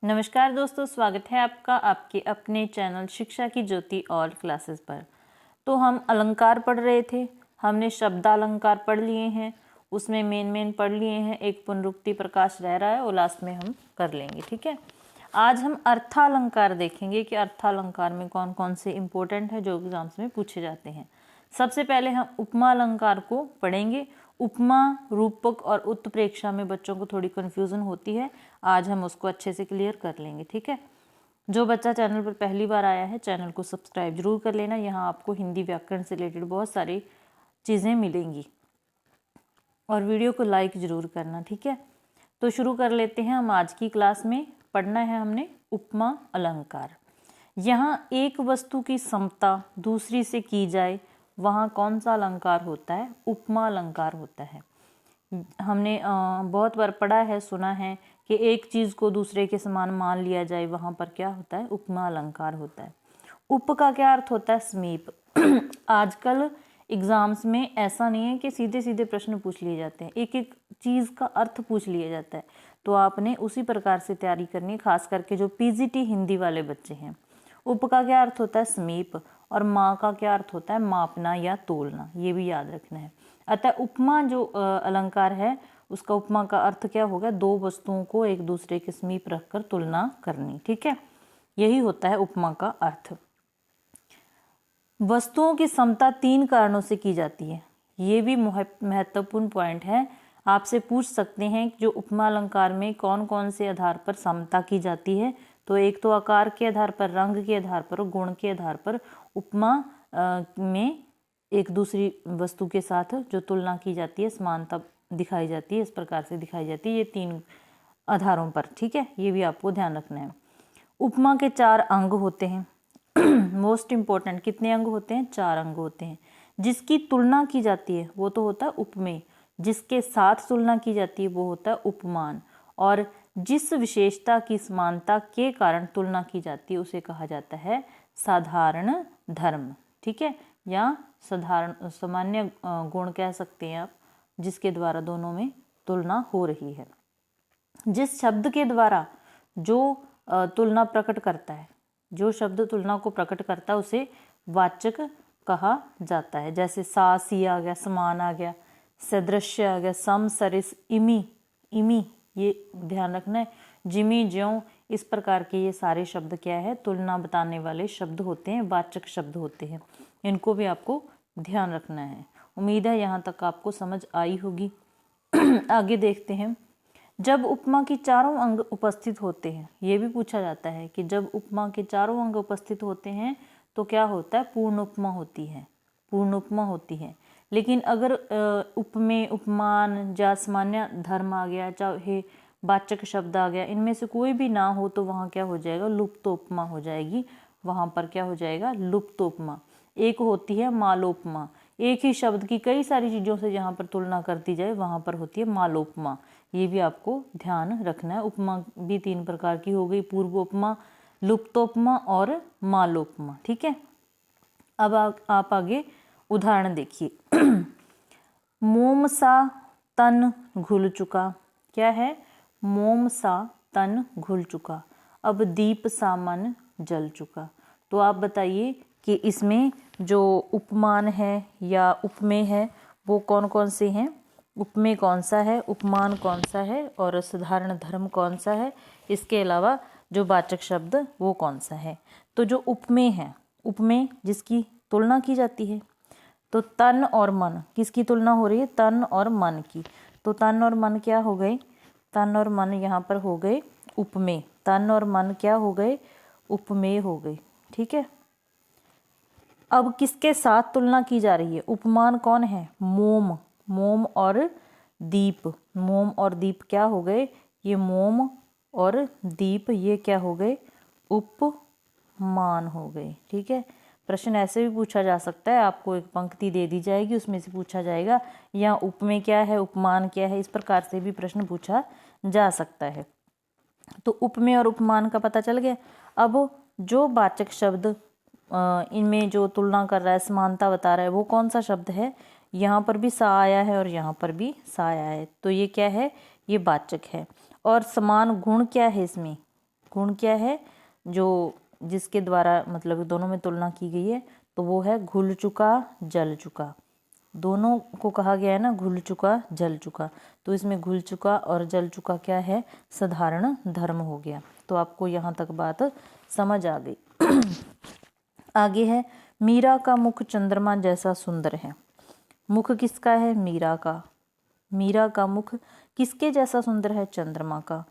नमस्कार दोस्तों, स्वागत है आपका आपके अपने चैनल शिक्षा की ज्योति ऑल क्लासेस पर। तो हम अलंकार पढ़ रहे थे। हमने शब्दालंकार पढ़ लिए हैं, उसमें मेन पढ़ लिए हैं। एक पुनरुक्ति प्रकाश रह रहा है, वो लास्ट में हम कर लेंगे। ठीक है, आज हम अर्थालंकार देखेंगे कि अर्थालंकार में कौन कौन से इंपॉर्टेंट है जो एग्जाम्स में पूछे जाते हैं। सबसे पहले हम उपमा अलंकार को पढ़ेंगे। उपमा, रूपक और उत्प्रेक्षा में बच्चों को थोड़ी कन्फ्यूजन होती है, आज हम उसको अच्छे से क्लियर कर लेंगे। ठीक है, जो बच्चा चैनल पर पहली बार आया है चैनल को सब्सक्राइब जरूर कर लेना। यहाँ आपको हिंदी व्याकरण से रिलेटेड बहुत सारी चीज़ें मिलेंगी और वीडियो को लाइक ज़रूर करना। ठीक है, तो शुरू कर लेते हैं। हम आज की क्लास में पढ़ना है हमने उपमा अलंकार। यहाँ एक वस्तु की समता दूसरी से की जाए, वहाँ कौन सा अलंकार होता है? उपमा अलंकार होता है। हमने बहुत बार पढ़ा है, सुना है कि एक चीज़ को दूसरे के समान मान लिया जाए, वहाँ पर क्या होता है? उपमा अलंकार होता है। उप का क्या अर्थ होता है? समीप। आजकल एग्जाम्स में ऐसा नहीं है कि सीधे सीधे प्रश्न पूछ लिए जाते हैं, एक एक चीज़ का अर्थ पूछ लिया जाता है, तो आपने उसी प्रकार से तैयारी करनी है, खास करके जो पीजीटी हिंदी वाले बच्चे हैं। उप का क्या अर्थ होता है? समीप। और माँ का क्या अर्थ होता है? मापना या तोलना, ये भी याद रखना है। अतः उपमा जो अलंकार है, उसका उपमा का अर्थ क्या होगा? दो वस्तुओं को एक दूसरे के समीप रखकर तुलना करनी। ठीक है, यही होता है उपमा का अर्थ। वस्तुओं की समता तीन कारणों से की जाती है, ये भी महत्वपूर्ण पॉइंट है। आपसे पूछ सकते हैं कि जो उपमा अलंकार में कौन कौन से आधार पर समता की जाती है, तो एक तो आकार के आधार पर, रंग के आधार पर, गुण के आधार पर उपमा में एक दूसरी वस्तु के साथ जो तुलना की जाती है, समानता दिखाई जाती है, इस प्रकार से दिखाई जाती है, ये तीन आधारों पर। ठीक है, ये भी आपको ध्यान रखना है। उपमा के चार अंग होते हैं। मोस्ट इंपॉर्टेंट, कितने अंग होते हैं? चार अंग होते हैं। जिसकी तुलना की जाती है वो तो होता है उपमेय, जिसके साथ तुलना की जाती है वो होता है उपमान, और जिस विशेषता की समानता के कारण तुलना की जाती है उसे कहा जाता है साधारण धर्म। ठीक है, या साधारण सामान्य गुण कह सकते हैं आप, जिसके द्वारा दोनों में तुलना हो रही है। जिस शब्द के द्वारा जो तुलना प्रकट करता है, जो शब्द तुलना को प्रकट करता है, उसे वाचक कहा जाता है। जैसे सा, सी आ गया, समान आ गया, सदृश्य आ गया, सम, सरिस, इमी, इमी, ये ध्यान रखना है, जिमी, ज्यों, इस प्रकार के ये सारे शब्द क्या है? तुलना बताने वाले शब्द होते हैं, वाचक शब्द होते हैं। इनको भी आपको ध्यान रखना है। उम्मीद है यहाँ तक आपको समझ आई होगी। आगे देखते हैं। जब उपमा की चारों अंग उपस्थित होते हैं, ये भी पूछा जाता है कि जब उपमा के चारों अंग उपस्थित होते हैं तो क्या होता है? पूर्ण उपमा होती है, पूर्ण उपमा होती है। लेकिन अगर उपमेय, उपमान या सामान्य धर्म आ गया, चाहे वाचक शब्द आ गया, इनमें से कोई भी ना हो तो वहाँ क्या हो जाएगा? लुप्त उपमा हो जाएगी। वहाँ पर क्या हो जाएगा? लुप्त उपमा। एक होती है मालोपमा, एक ही शब्द की कई सारी चीज़ों से जहाँ पर तुलना कर दी जाए वहाँ पर होती है मालोपमा। ये भी आपको ध्यान रखना है। उपमा भी तीन प्रकार की हो गई, पूर्वोपमा, लुप्तोपमा और मालोपमा। ठीक है, अब आप आगे उदाहरण देखिए। मोम सा तन घुल चुका, क्या है? मोम सा तन घुल चुका। अब दीप सा मन जल चुका। तो आप बताइए कि इसमें जो उपमान है या उपमेय है वो कौन कौन से हैं? उपमेय कौन सा है, उपमान कौन सा है, और साधारण धर्म कौन सा है? इसके अलावा जो वाचक शब्द वो कौन सा है? तो जो उपमेय है, उपमेय जिसकी तुलना की जाती है, तो तन और मन, किसकी तुलना हो रही है? तन और मन की। तो तन और मन क्या हो गए? तन और मन यहाँ पर हो गए उपमेय। तन और मन क्या हो गए? उपमेय हो गए। ठीक है, अब किसके साथ तुलना की जा रही है? उपमान कौन है? मोम, मोम और दीप। मोम और दीप क्या हो गए? ये मोम और दीप ये क्या हो गए? उपमान हो गए। ठीक है, प्रश्न ऐसे भी पूछा जा सकता है, आपको एक पंक्ति दे दी जाएगी, उसमें से पूछा जाएगा यहाँ उपमेय क्या है, उपमान क्या है, इस प्रकार से भी प्रश्न पूछा जा सकता है। तो उपमेय और उपमान का पता चल गया। अब जो वाचक शब्द इनमें जो तुलना कर रहा है, समानता बता रहा है, वो कौन सा शब्द है? यहाँ पर भी सा आया है और यहाँ पर भी सा आया है, तो ये क्या है? ये वाचक है। और समान गुण क्या है इसमें? गुण क्या है जो जिसके द्वारा मतलब दोनों में तुलना की गई है, तो वो है घुल चुका जल चुका। दोनों को कहा गया है ना, घुल चुका जल चुका, तो इसमें घुल चुका और जल चुका क्या है, साधारण धर्म हो गया। तो आपको यहाँ तक बात समझ आ गई। आगे है, मीरा का मुख चंद्रमा जैसा सुंदर है। मुख किसका है, मीरा का। मीरा का मुख किसके जैसा सुंदर है, चंद्रमा का।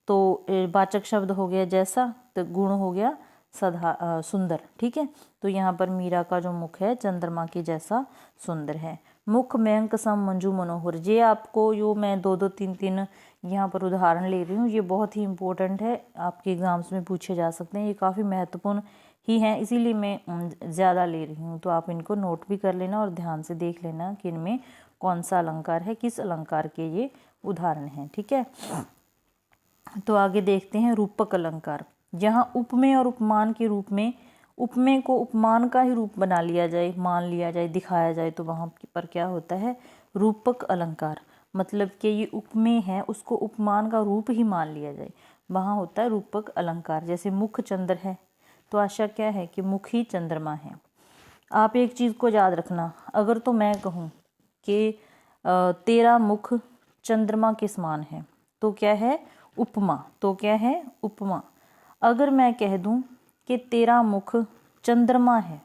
तो वाचक शब्द हो गया जैसा, तो गुण हो गया सुंदर। ठीक है, तो यहाँ पर मीरा का जो मुख है चंद्रमा के जैसा सुंदर है। मुख मयंक सम मंजू मनोहर, ये आपको जो मैं दो दो तीन तीन यहाँ पर उदाहरण ले रही हूँ, ये बहुत ही इम्पोर्टेंट है, आपके एग्जाम्स में पूछे जा सकते हैं, ये काफ़ी महत्वपूर्ण ही हैं, इसीलिए मैं ज़्यादा ले रही हूँ। तो आप इनको नोट भी कर लेना और ध्यान से देख लेना कि इनमें कौन सा अलंकार है, किस अलंकार के ये उदाहरण हैं। ठीक है, तो आगे देखते हैं रूपक अलंकार। जहाँ उपमेय और उपमान के रूप में उपमेय को उपमान का ही रूप बना लिया जाए, मान लिया जाए, दिखाया जाए, तो वहाँ पर क्या होता है, रूपक अलंकार। मतलब कि ये उपमेय है, उसको उपमान का रूप ही मान लिया जाए, वहाँ होता है रूपक अलंकार। जैसे मुख चंद्र है, तो आशा क्या है कि मुख ही चंद्रमा है। आप एक चीज़ को याद रखना, अगर तो मैं कहूँ कि तेरा मुख चंद्रमा के समान है, तो क्या है, उपमा। तो क्या है, उपमा। अगर मैं कह दूं कि तेरा मुख चंद्रमा है,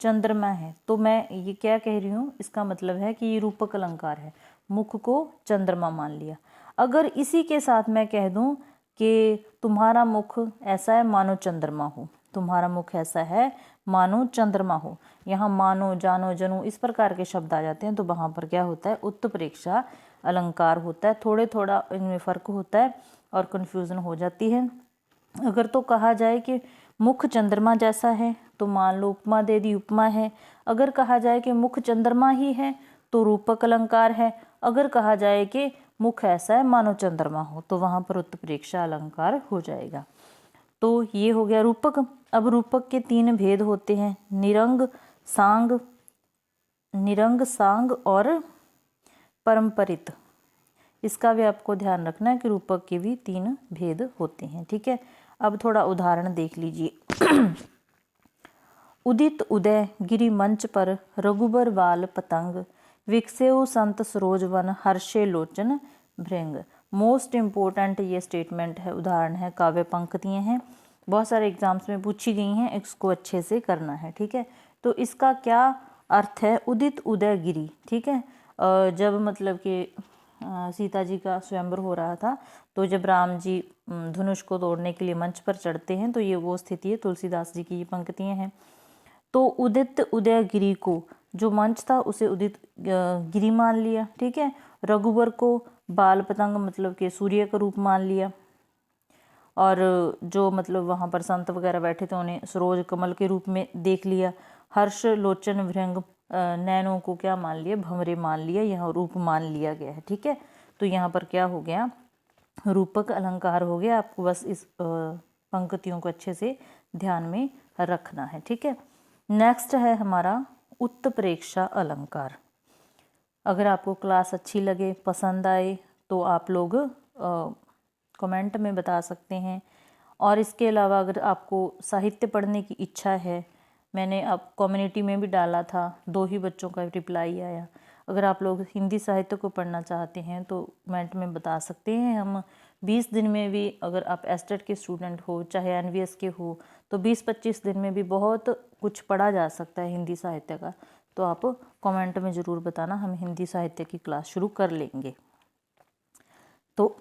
चंद्रमा है, तो मैं ये क्या कह रही हूँ, इसका मतलब है कि ये रूपक अलंकार है, मुख को चंद्रमा मान लिया। अगर इसी के साथ मैं कह दूं कि तुम्हारा मुख ऐसा है मानो चंद्रमा हो, तुम्हारा मुख ऐसा है मानो चंद्रमा हो, यहाँ मानो, जानो, जनो इस प्रकार के शब्द आ जाते हैं, तो वहाँ पर क्या होता है, उत्प्रेक्षा अलंकार होता है। थोड़े थोड़ा इनमें फ़र्क होता है और कन्फ्यूज़न हो जाती है। अगर तो कहा जाए कि मुख चंद्रमा जैसा है, तो मान लो उपमा दे दी, उपमा है। अगर कहा जाए कि मुख चंद्रमा ही है, तो रूपक अलंकार है। अगर कहा जाए कि मुख ऐसा है मानो चंद्रमा हो, तो वहाँ पर उत्प्रेक्षा अलंकार हो जाएगा। तो ये हो गया रूपक। अब रूपक के तीन भेद होते हैं, निरंग, सांग, निरंग, सांग और परंपरित। इसका भी आपको ध्यान रखना है कि रूपक के भी तीन भेद होते हैं। ठीक है, अब थोड़ा उदाहरण देख लीजिए। उदित उदय गिरि मंच पर रघुबर बाल पतंग, विकसेउ संत सरोजवन हर्षे लोचन भृंग। मोस्ट इम्पोर्टेंट ये स्टेटमेंट है, उदाहरण है, काव्य पंक्तियाँ हैं, बहुत सारे एग्जाम्स में पूछी गई हैं, इसको अच्छे से करना है। ठीक है, तो इसका क्या अर्थ है, उदित उदय गिरि। ठीक है, जब मतलब कि सीता जी का स्वयंवर हो रहा था, तो जब राम जी धनुष को तोड़ने के लिए मंच पर चढ़ते हैं, तो ये वो स्थिति है, तुलसीदास जी की ये पंक्तियाँ हैं। तो उदित उदय गिरि को, जो मंच था उसे उदित गिरि मान लिया। ठीक है, रघुवर को बाल पतंग मतलब कि सूर्य का रूप मान लिया, और जो मतलब वहाँ पर संत वगैरह बैठे थे उन्हें सरोज कमल के रूप में देख लिया। हर्ष लोचन भृंग, नैनों को क्या मान लिया, भंवरे मान लिया, यहाँ रूप मान लिया गया है। ठीक है, तो यहाँ पर क्या हो गया, रूपक अलंकार हो गया। आपको बस इस पंक्तियों को अच्छे से ध्यान में रखना है। ठीक है, नेक्स्ट है हमारा उत्प्रेक्षा अलंकार। अगर आपको क्लास अच्छी लगे, पसंद आए, तो आप लोग कमेंट में बता सकते हैं। और इसके अलावा अगर आपको साहित्य पढ़ने की इच्छा है, मैंने अब कम्युनिटी में भी डाला था, 2 ही बच्चों का रिप्लाई आया। अगर आप लोग हिंदी साहित्य को पढ़ना चाहते हैं तो कमेंट में बता सकते हैं। हम 20 दिन में भी, अगर आप एस्टेट के स्टूडेंट हो चाहे एनवीएस के हो, तो 20-25 दिन में भी बहुत कुछ पढ़ा जा सकता है हिंदी साहित्य का। तो आप कमेंट में ज़रूर बताना, हम हिंदी साहित्य की क्लास शुरू कर लेंगे। तो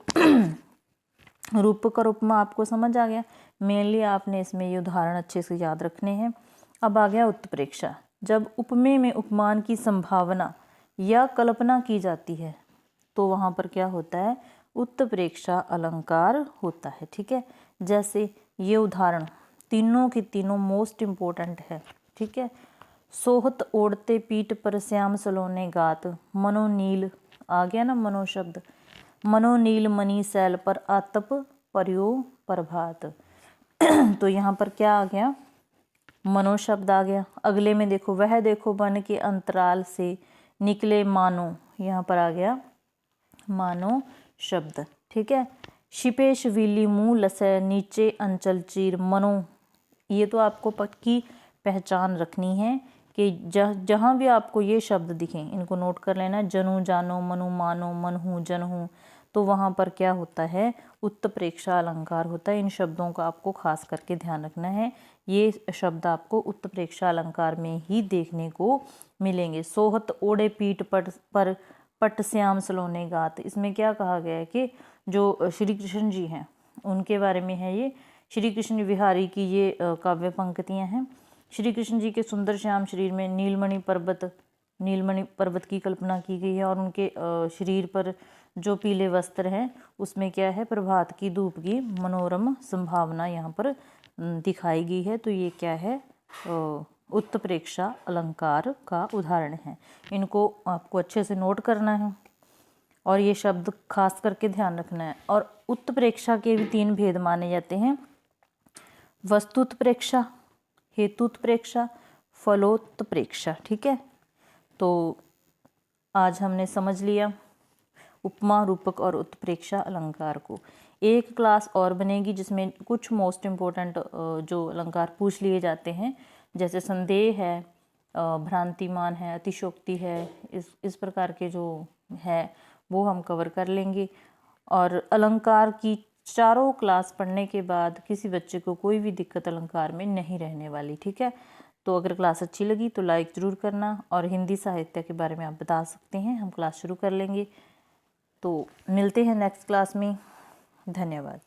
रूपक और उपमा आपको समझ आ गया। मेनली आपने इसमें ये उदाहरण अच्छे से याद रखने हैं। अब आ गया उत्प्रेक्षा। जब उपमेय में उपमान की संभावना या कल्पना की जाती है, तो वहाँ पर क्या होता है, उत्प्रेक्षा अलंकार होता है। ठीक है, जैसे ये उदाहरण तीनों के तीनों मोस्ट इम्पोर्टेंट है। ठीक है, सोहत ओढ़ते पीठ पर श्याम सलोने गात, मनोनील, आ गया ना मनो शब्द, मनोनील मणि शैल पर आतप पर्यो प्रभात। तो यहाँ पर क्या आ गया, मनो शब्द आ गया। अगले में देखो, वह देखो वन के अंतराल से निकले मानो, यहाँ पर आ गया मानो शब्द। ठीक है, शिपेश विली मुँह लसै नीचे अंचल चीर मनो। ये तो आपको पक्की पहचान रखनी है कि जहाँ भी आपको ये शब्द दिखें इनको नोट कर लेना। जनू जानो, मनु मानो, मनहू जनहू, तो वहाँ पर क्या होता है, उत्तप्रेक्षा अलंकार होता है। इन शब्दों का आपको खास करके ध्यान रखना है। ये शब्द आपको उत्तप्रेक्षा अलंकार में ही देखने को मिलेंगे। सोहत ओढ़े पीठ पर पट श्याम सलोने गात, इसमें क्या कहा गया है कि जो श्री कृष्ण जी हैं उनके बारे में है ये। श्री कृष्ण विहारी की ये काव्य पंक्तियाँ हैं। श्री कृष्ण जी के सुंदर श्याम शरीर में नीलमणि पर्वत की कल्पना की गई है और उनके शरीर पर जो पीले वस्त्र हैं उसमें क्या है, प्रभात की धूप की मनोरम संभावना यहाँ पर दिखाई गई है। तो ये क्या है, उत्तप्रेक्षा अलंकार का उदाहरण है। इनको आपको अच्छे से नोट करना है और ये शब्द खास करके ध्यान रखना है। और उत्तप्रेक्षा के भी 3 भेद माने जाते हैं, वस्तुत्प्रेक्षा, हेतुत्प्रेक्षा, फलोत्प्रेक्षा। ठीक है, तो आज हमने समझ लिया उपमा, रूपक और उत्प्रेक्षा अलंकार को। एक क्लास और बनेगी जिसमें कुछ मोस्ट इम्पोर्टेंट जो अलंकार पूछ लिए जाते हैं, जैसे संदेह है, भ्रांतिमान है, अतिशोक्ति है, इस प्रकार के जो है वो हम कवर कर लेंगे। और अलंकार की चारों क्लास पढ़ने के बाद किसी बच्चे को कोई भी दिक्कत अलंकार में नहीं रहने वाली। ठीक है, तो अगर क्लास अच्छी लगी तो लाइक ज़रूर करना और हिंदी साहित्य के बारे में आप बता सकते हैं, हम क्लास शुरू कर लेंगे। तो मिलते हैं नेक्स्ट क्लास में। धन्यवाद।